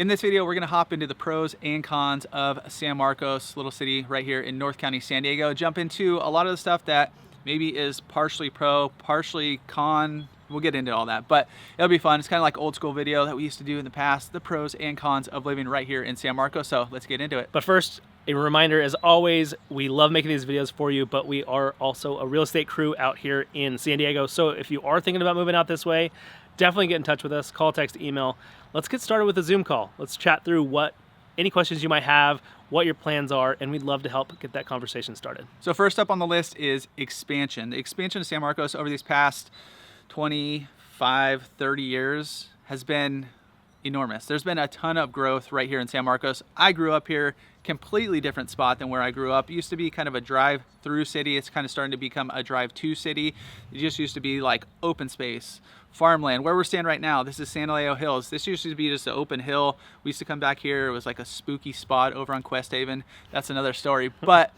In this video, we're gonna hop into the pros and cons of San Marcos, little city right here in North County, San Diego. Jump into a lot of the stuff that maybe is partially pro, partially con. We'll get into all that, but it'll be fun. It's kind of like old school video that we used to do in the past, the pros and cons of living right here in San Marcos. So let's get into it. But first, a reminder, as always, we love making these videos for you, but we are also a real estate crew out here in San Diego. So if you are thinking about moving out this way, definitely get in touch with us. Call, text, email. Let's get started with a Zoom call. Let's chat through any questions you might have, what your plans are, and we'd love to help get that conversation started. So first up on the list is expansion. The expansion of San Marcos over these past 25, 30 years has been enormous. There's been a ton of growth right here in San Marcos. I grew up here, completely different spot than where I grew up. It used to be kind of a drive-through city. It's kind of starting to become a drive-to city. It just used to be like open space, farmland. Where we're standing right now, this is San Diego Hills. This used to be just an open hill. We used to come back here. It was like a spooky spot over on Quest Haven. That's another story. But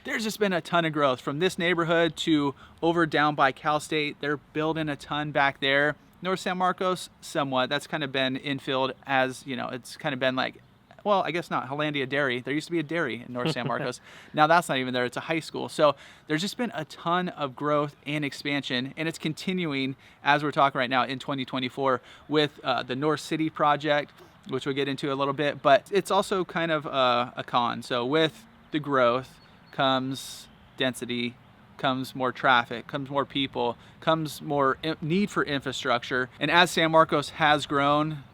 there's just been a ton of growth from this neighborhood to over down by Cal State. They're building a ton back there. North San Marcos, somewhat. That's kind of been infilled as, you know, it's kind of been like, well, I guess not, Hollandia Dairy. There used to be a dairy in North San Marcos. Now that's not even there, it's a high school. So there's just been a ton of growth and expansion, and it's continuing as we're talking right now in 2024 with the North City project, which we'll get into a little bit, but it's also kind of a con. So with the growth comes density, comes more traffic, comes more people, comes more need for infrastructure. And as San Marcos has grown,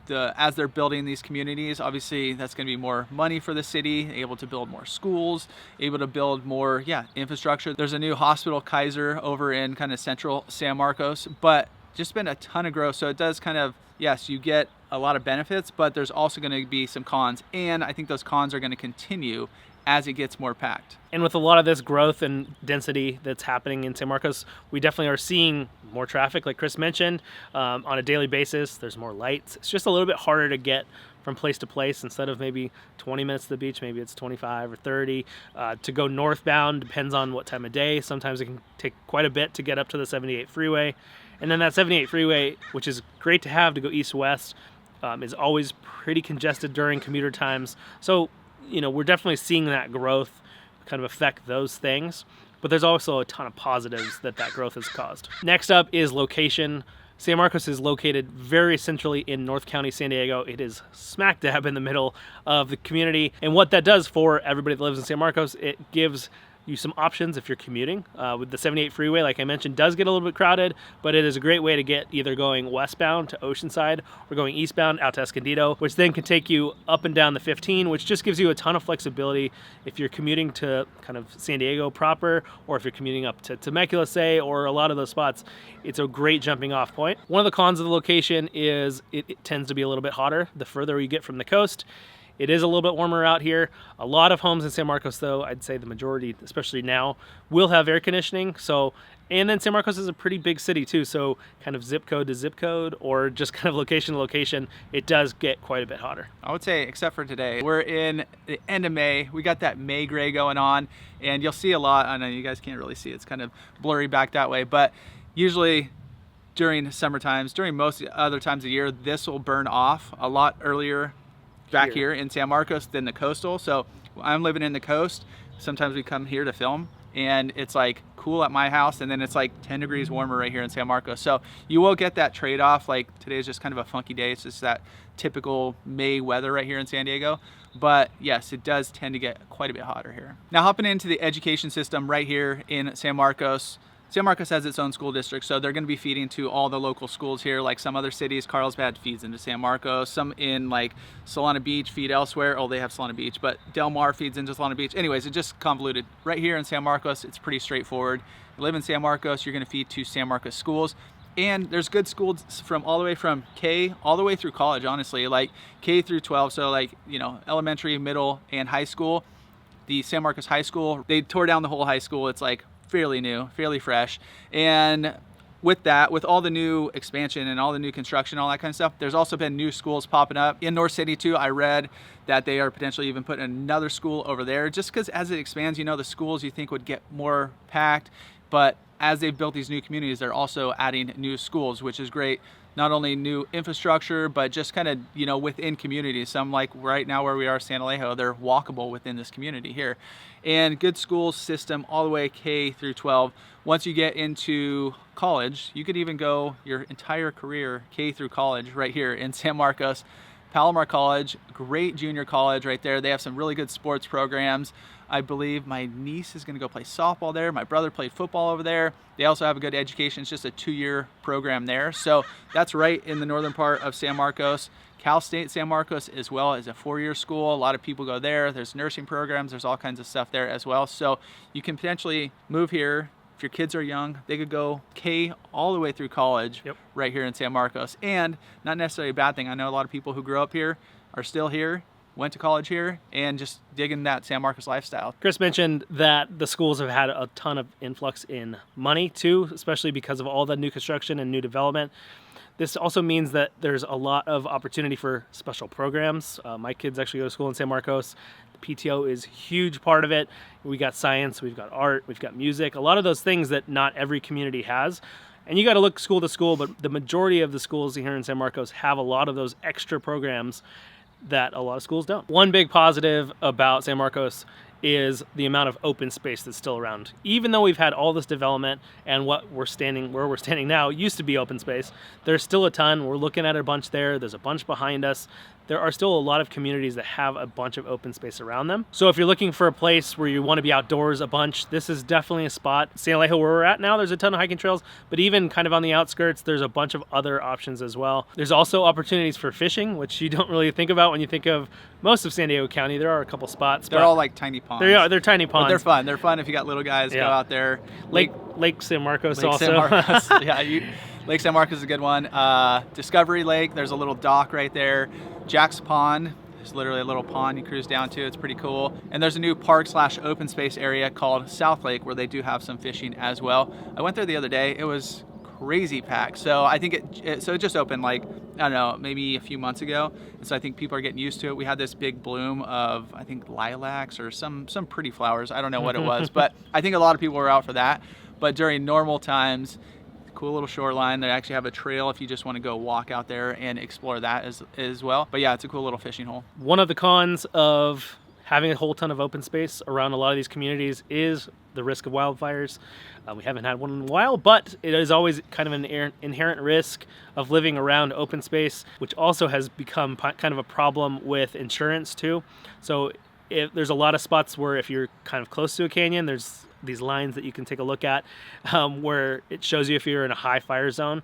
as they're building these communities, obviously that's going to be more money for the city, able to build more schools, able to build more infrastructure. There's a new hospital, Kaiser, over in kind of central San Marcos, but just been a ton of growth. So it does kind of, yes, you get a lot of benefits, but there's also going to be some cons, and I think those cons are going to continue as it gets more packed. And with a lot of this growth and density that's happening in San Marcos, we definitely are seeing more traffic, like Chris mentioned, on a daily basis. There's more lights. It's just a little bit harder to get from place to place. Instead of maybe 20 minutes to the beach, maybe it's 25 or 30. To go northbound depends on what time of day. Sometimes it can take quite a bit to get up to the 78 freeway. And then that 78 freeway, which is great to have to go east-west, is always pretty congested during commuter times. So, you know, we're definitely seeing that growth kind of affect those things, but there's also a ton of positives that growth has caused. Next up is location. San Marcos is located very centrally in North County, San Diego. It is smack dab in the middle of the community. And what that does for everybody that lives in San Marcos, it gives you some options if you're commuting. With the 78 freeway, like I mentioned, does get a little bit crowded, but it is a great way to get either going westbound to Oceanside or going eastbound out to Escondido, which then can take you up and down the 15, which just gives you a ton of flexibility if you're commuting to kind of San Diego proper, or if you're commuting up to Temecula, say, or a lot of those spots. It's a great jumping off point. One of the cons of the location is it tends to be a little bit hotter the further you get from the coast. It is a little bit warmer out here. A lot of homes in San Marcos, though, I'd say the majority, especially now, will have air conditioning. So, and then San Marcos is a pretty big city too. So kind of zip code to zip code, or just kind of location to location, it does get quite a bit hotter. I would say, except for today, we're in the end of May. We got that May gray going on, and you'll see a lot. I know you guys can't really see. It's kind of blurry back that way, but usually during summer times, during most other times of the year, this will burn off a lot earlier back here in San Marcos than the coastal. So I'm living in the coast. Sometimes we come here to film, and it's like cool at my house, and then it's like 10 degrees warmer right here in San Marcos. So you will get that trade-off. Like today is just kind of a funky day. It's just that typical May weather right here in San Diego. But yes, it does tend to get quite a bit hotter here. Now hopping into the education system right here in San Marcos. San Marcos has its own school district, so they're going to be feeding to all the local schools here. Like some other cities, Carlsbad feeds into San Marcos. Some in like Solana Beach feed elsewhere. Oh, they have Solana Beach, but Del Mar feeds into Solana Beach. Anyways, it's just convoluted. Right here in San Marcos, it's pretty straightforward. You live in San Marcos, you're going to feed to San Marcos schools. And there's good schools from all the way from K all the way through college, honestly, like K through 12. So like, you know, elementary, middle, and high school. The San Marcos High School, they tore down the whole high school. It's like fairly new, fairly fresh. And with that, with all the new expansion and all the new construction, all that kind of stuff, there's also been new schools popping up in North City too. I read that they are potentially even putting another school over there, just because as it expands, you know, the schools you think would get more packed, but as they've built these new communities, they're also adding new schools, which is great. not only new infrastructure, but just kind of, within communities. Some, like right now where we are, San Alejo, they're walkable within this community here. And good school system all the way K through 12. Once you get into college, you could even go your entire career K through college right here in San Marcos. Palomar College, great junior college right there. They have some really good sports programs. I believe my niece is going to go play softball there. My brother played football over there. They also have a good education. It's just a 2-year program there. So that's right in the northern part of San Marcos. Cal State San Marcos as well is a 4-year school. A lot of people go there. There's nursing programs. There's all kinds of stuff there as well. So you can potentially move here. If your kids are young, they could go K all the way through college right here in San Marcos. And not necessarily a bad thing. I know a lot of people who grew up here are still here, went to college here, and just digging that San Marcos lifestyle. Chris mentioned that the schools have had a ton of influx in money too, especially because of all the new construction and new development. This also means that there's a lot of opportunity for special programs. My kids actually go to school in San Marcos. The PTO is a huge part of it. We got science, we've got art, we've got music, a lot of those things that not every community has. And you got to look school to school, but the majority of the schools here in San Marcos have a lot of those extra programs that a lot of schools don't. One big positive about San Marcos is the amount of open space that's still around. Even though we've had all this development and where we're standing now used to be open space, there's still a ton. We're looking at a bunch there. There's a bunch behind us. There are still a lot of communities that have a bunch of open space around them. So if you're looking for a place where you want to be outdoors a bunch, this is definitely a spot. San Alejo, where we're at now, there's a ton of hiking trails, but even kind of on the outskirts, there's a bunch of other options as well. There's also opportunities for fishing, which you don't really think about when you think of most of San Diego County. There are a couple spots. They're all like tiny ponds. They're tiny ponds. But they're fun. They're fun if you got little guys, go out there. Lake San Marcos Lake also. San Marcos. Lake San Marcos is a good one. Discovery Lake, there's a little dock right there. Jack's Pond, there's literally a little pond you cruise down to. It's pretty cool. And there's a new park/open space area called South Lake where they do have some fishing as well. I went there the other day. It was crazy packed. So I think it just opened like, I don't know, maybe a few months ago. And so I think people are getting used to it. We had this big bloom of, I think, lilacs or some pretty flowers. I don't know what it was, but I think a lot of people were out for that. But during normal times, cool little shoreline. They actually have a trail if you just want to go walk out there and explore that as well. But yeah, it's a cool little fishing hole. One of the cons of having a whole ton of open space around a lot of these communities is the risk of wildfires. We haven't had one in a while, but it is always kind of an inherent risk of living around open space, which also has become kind of a problem with insurance too. So there's a lot of spots where if you're kind of close to a canyon, there's these lines that you can take a look at where it shows you if you're in a high fire zone.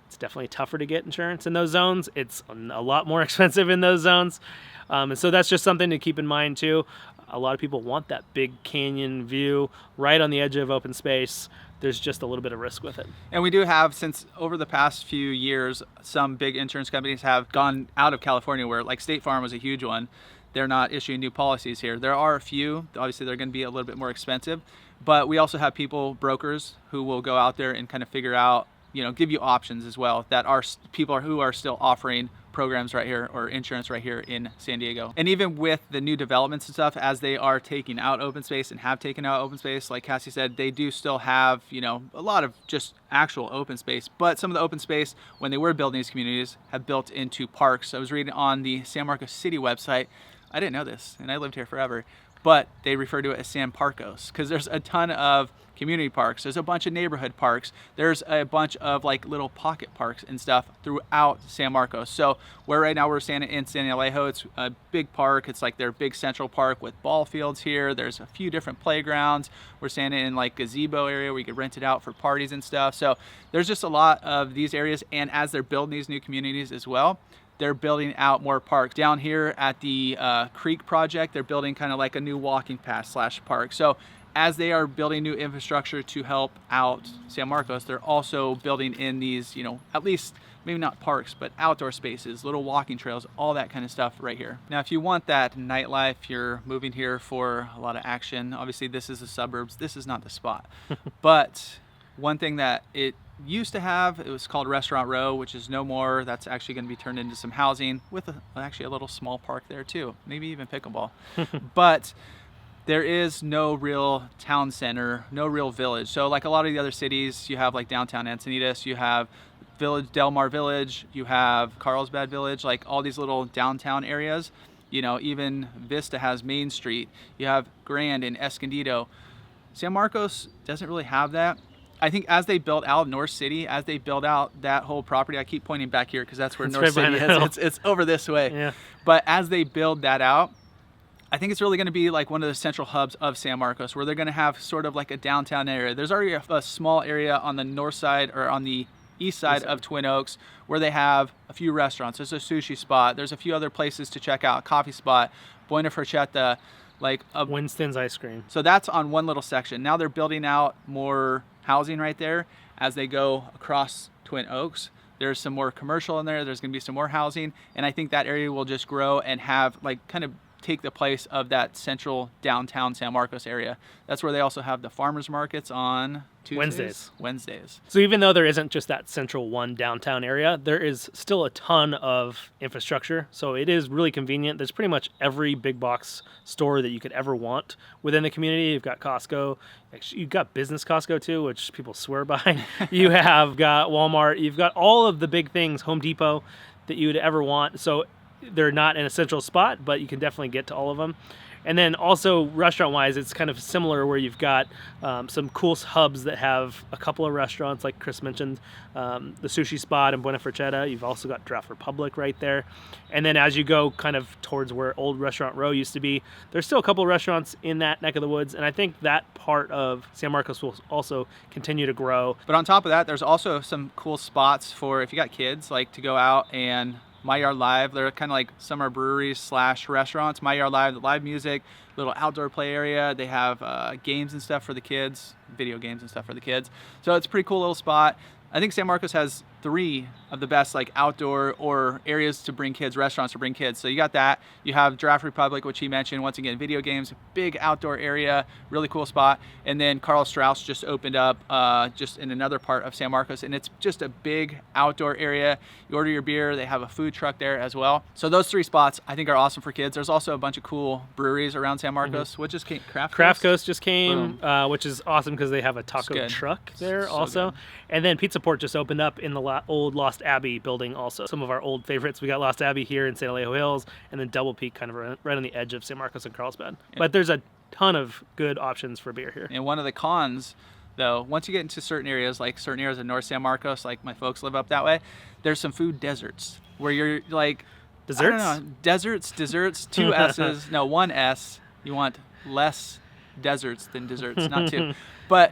It's definitely tougher to get insurance in those zones. It's a lot more expensive in those zones. And so that's just something to keep in mind too. A lot of people want that big canyon view right on the edge of open space. There's just a little bit of risk with it. And we do have, since over the past few years, some big insurance companies have gone out of California where, like, State Farm was a huge one. They're not issuing new policies here. There are a few. Obviously, they're going to be a little bit more expensive. But we also have brokers, who will go out there and kind of figure out, give you options as well, that are people who are still offering programs right here or insurance right here in San Diego. And even with the new developments and stuff, as they are taking out open space and have taken out open space, like Cassie said, they do still have, a lot of just actual open space. But some of the open space, when they were building these communities, have built into parks. I was reading on the San Marcos City website. I didn't know this, and I lived here forever, but they refer to it as San Parcos because there's a ton of community parks. There's a bunch of neighborhood parks. There's a bunch of like little pocket parks and stuff throughout San Marcos. So where right now we're standing in San Alejo, it's a big park. It's like their big central park with ball fields here. There's a few different playgrounds. We're standing in like gazebo area where you could rent it out for parties and stuff. So there's just a lot of these areas. And as they're building these new communities as well, they're building out more parks. Down here at the Creek project, they're building kind of like a new walking path / park. So as they are building new infrastructure to help out San Marcos, they're also building in these, at least maybe not parks, but outdoor spaces, little walking trails, all that kind of stuff right here. Now, if you want that nightlife, you're moving here for a lot of action. Obviously, this is the suburbs. This is not the spot. But one thing that it used to have, it was called Restaurant Row, which is no more. That's actually going to be turned into some housing with actually a little small park there too, maybe even pickleball. But there is no real town center, no real village. So like a lot of the other cities, you have like downtown Encinitas, you have Village, Del Mar Village, you have Carlsbad Village, like all these little downtown areas. You know, even Vista has Main Street. You have Grand and Escondido. San Marcos doesn't really have that. I think as they build out North City, as they build out that whole property, I keep pointing back here because that's where North City is. It's over this way. Yeah. But as they build that out, I think it's really going to be like one of the central hubs of San Marcos, where they're going to have sort of like a downtown area. There's already a small area on the north side or on the east side of Twin Oaks where they have a few restaurants. There's a sushi spot. There's a few other places to check out, a coffee spot, Buena Forchetta, like a Winston's Ice Cream. So that's on one little section. Now they're building out more housing right there as they go across Twin Oaks. There's some more commercial in there. There's going to be some more housing. And I think that area will just grow and have like kind of take the place of that central downtown San Marcos area. That's where they also have the farmers markets on Tuesdays? Wednesdays. So even though there isn't just that central one downtown area, there is still a ton of infrastructure. So it is really convenient. There's pretty much every big box store that you could ever want within the community. You've got Costco. Actually, you've got business Costco too, which people swear by. You have got Walmart. You've got all of the big things, Home Depot, that you would ever want. So they're not in a central spot, but you can definitely get to all of them. And then also restaurant-wise, it's kind of similar where you've got some cool hubs that have a couple of restaurants, like Chris mentioned, the sushi spot in Buena Forchetta. You've also got Draft Republic right there. And then as you go kind of towards where Old Restaurant Row used to be, there's still a couple of restaurants in that neck of the woods. And I think that part of San Marcos will also continue to grow. But on top of that, there's also some cool spots for if you got kids, like to go out and My Yard Live. They're kind of like summer breweries / restaurants. My Yard Live, the live music, little outdoor play area. They have games and stuff for the kids, video games and stuff for the kids. So it's a pretty cool little spot. I think San Marcos has 3 of the best like outdoor or areas to bring kids, restaurants to bring kids. So you got that. You have Draft Republic, which he mentioned. Once again, video games, big outdoor area, really cool spot. And then Carl Strauss just opened up just in another part of San Marcos, and it's just a big outdoor area. You order your beer, they have a food truck there as well. So those 3 spots I think are awesome for kids. There's also a bunch of cool breweries around San Marcos. What just came? Craft Coast just came, which is awesome because they have a taco truck there also. Good. And then Pizza Port just opened up in the old Lost Abbey building also. Some of our old favorites. We got Lost Abbey here in San Alejo Hills, and then Double Peak kind of right on the edge of San Marcos and Carlsbad. Yeah. But there's a ton of good options for beer here. And one of the cons, though, once you get into certain areas, like certain areas of North San Marcos, like my folks live up that way, there's some food deserts where you're like... Desserts? I don't know. Desserts, 2 S's. No, 1 S. You want less deserts than desserts, not 2. But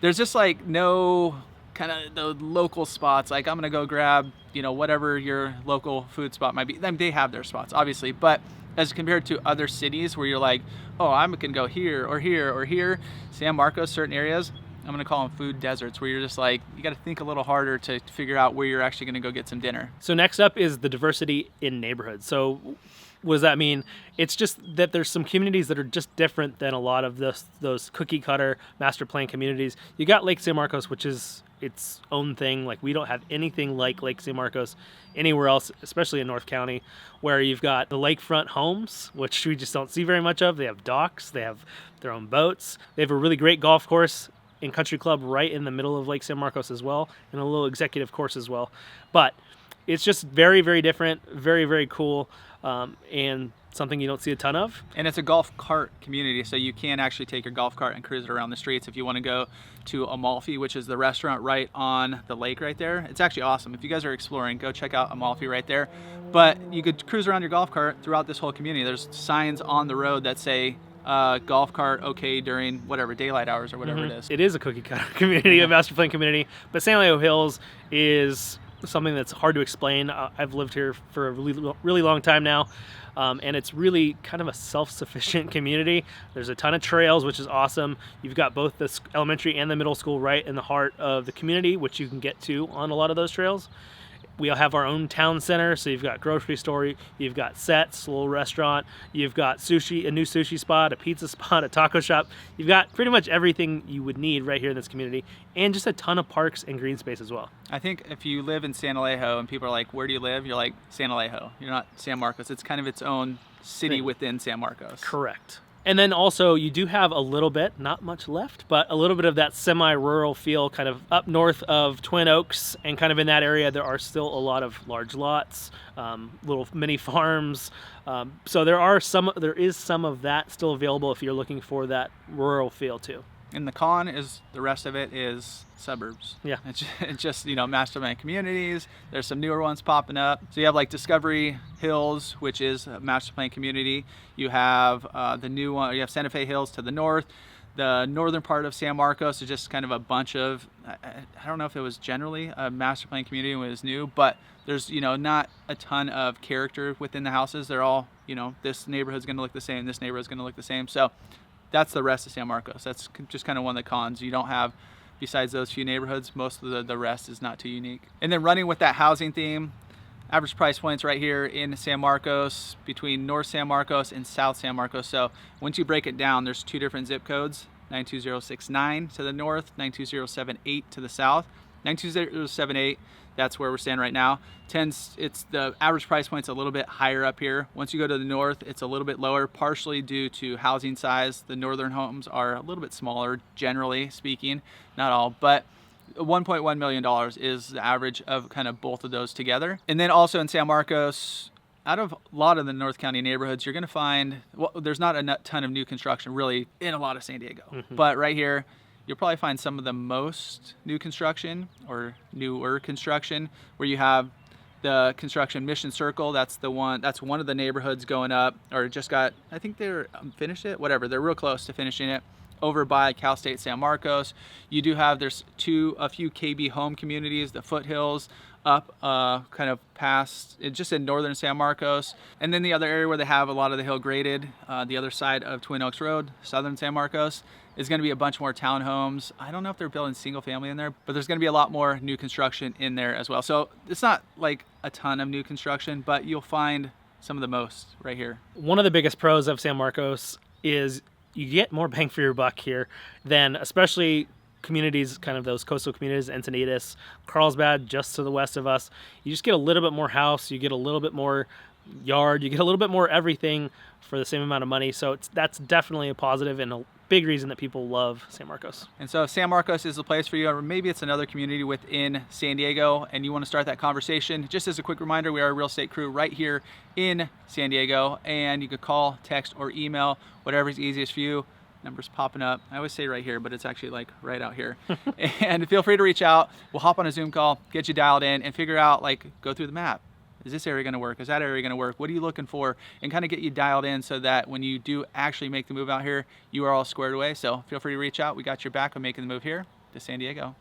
there's just like no... kind of the local spots, like I'm gonna go grab, you know, whatever your local food spot might be. I mean, they have their spots, obviously, but as compared to other cities where you're like, oh, I'm gonna go here or here or here, San Marcos, certain areas, I'm gonna call them food deserts, where you're just like, you gotta think a little harder to figure out where you're actually gonna go get some dinner. So next up is the diversity in neighborhoods. So what does that mean? It's just that there's some communities that are just different than a lot of those cookie cutter master plan communities. You got Lake San Marcos, which is its own thing. Like, we don't have anything like Lake San Marcos anywhere else, especially in North County, where you've got the lakefront homes, which we just don't see very much of. They have docks, they have their own boats, they have a really great golf course and country club right in the middle of Lake San Marcos as well, and a little executive course as well. But it's just very, very different, very, very cool, and something you don't see a ton of. And it's a golf cart community, so you can actually take your golf cart and cruise it around the streets. If you want to go to Amalfi, which is the restaurant right on the lake right there, it's actually awesome. If you guys are exploring, go check out Amalfi right there. But you could cruise around your golf cart throughout this whole community. There's signs on the road that say golf cart okay during whatever daylight hours or whatever it is. It is a cookie cutter community, a master plan community, but San Alejo Hills is something that's hard to explain. I've lived here for a really long time now. And it's really kind of a self-sufficient community. There's a ton of trails, which is awesome. You've got both the elementary and the middle school right in the heart of the community, which you can get to on a lot of those trails. We have our own town center, so you've got grocery store, you've got Sets, a little restaurant, you've got sushi, a new sushi spot, a pizza spot, a taco shop. You've got pretty much everything you would need right here in this community, and just a ton of parks and green space as well. I think if you live in San Alejo and people are like, where do you live? You're like, San Alejo. You're not San Marcos. It's kind of its own city within San Marcos. Correct. And then also you do have a little bit, not much left, but a little bit of that semi-rural feel kind of up north of Twin Oaks, and kind of in that area there are still a lot of large lots, little mini farms. So there is some of that still available if you're looking for that rural feel too. And the con is the rest of it is suburbs. Yeah. It's just, master plan communities. There's some newer ones popping up. So you have like Discovery Hills, which is a master plan community. You have the new one, you have Santa Fe Hills to the north. The northern part of San Marcos is just kind of a bunch of, I don't know if it was generally a master plan community when it was new, but there's, not a ton of character within the houses. They're all, this neighborhood's gonna look the same, this neighborhood's gonna look the same. So that's the rest of San Marcos. That's just kind of one of the cons. You don't have, besides those few neighborhoods, most of the rest is not too unique. And then running with that housing theme, average price points right here in San Marcos, between North San Marcos and South San Marcos. So once you break it down, there's 2 different zip codes, 92069 to the north, 92078 to the south. 92078, that's where we're standing right now. It's the average price point's a little bit higher up here. Once you go to the north, it's a little bit lower, partially due to housing size. The northern homes are a little bit smaller, generally speaking, not all, but $1.1 million is the average of kind of both of those together. And then also in San Marcos, out of a lot of the North County neighborhoods, you're gonna find, there's not a ton of new construction really in a lot of San Diego, but right here, you'll probably find some of the most new construction or newer construction, where you have the construction Mission Circle. That's one of the neighborhoods going up, or just got, I think they're finished it, whatever. They're real close to finishing it over by Cal State San Marcos. You do have, there's a few KB home communities, the foothills up kind of past, just in northern San Marcos. And then the other area where they have a lot of the hill graded, the other side of Twin Oaks Road, southern San Marcos, is going to be a bunch more townhomes. I don't know if they're building single family in there, but there's going to be a lot more new construction in there as well. So it's not like a ton of new construction, but you'll find some of the most right here. One of the biggest pros of San Marcos is you get more bang for your buck here than especially communities, kind of those coastal communities, Encinitas, Carlsbad, just to the west of us. You just get a little bit more house, you get a little bit more yard, you get a little bit more everything for the same amount of money. So that's definitely a positive and a big reason that people love San Marcos. And so if San Marcos is the place for you, or maybe it's another community within San Diego and you want to start that conversation, just as a quick reminder, we are a real estate crew right here in San Diego, and you could call, text, or email, whatever's easiest for you. Numbers popping up. I always say right here, but it's actually like right out here. And feel free to reach out. We'll hop on a Zoom call, get you dialed in, and figure out, like, go through the map. Is this area gonna work? Is that area gonna work? What are you looking for? And kind of get you dialed in so that when you do actually make the move out here, you are all squared away. So feel free to reach out. We got your back on making the move here to San Diego.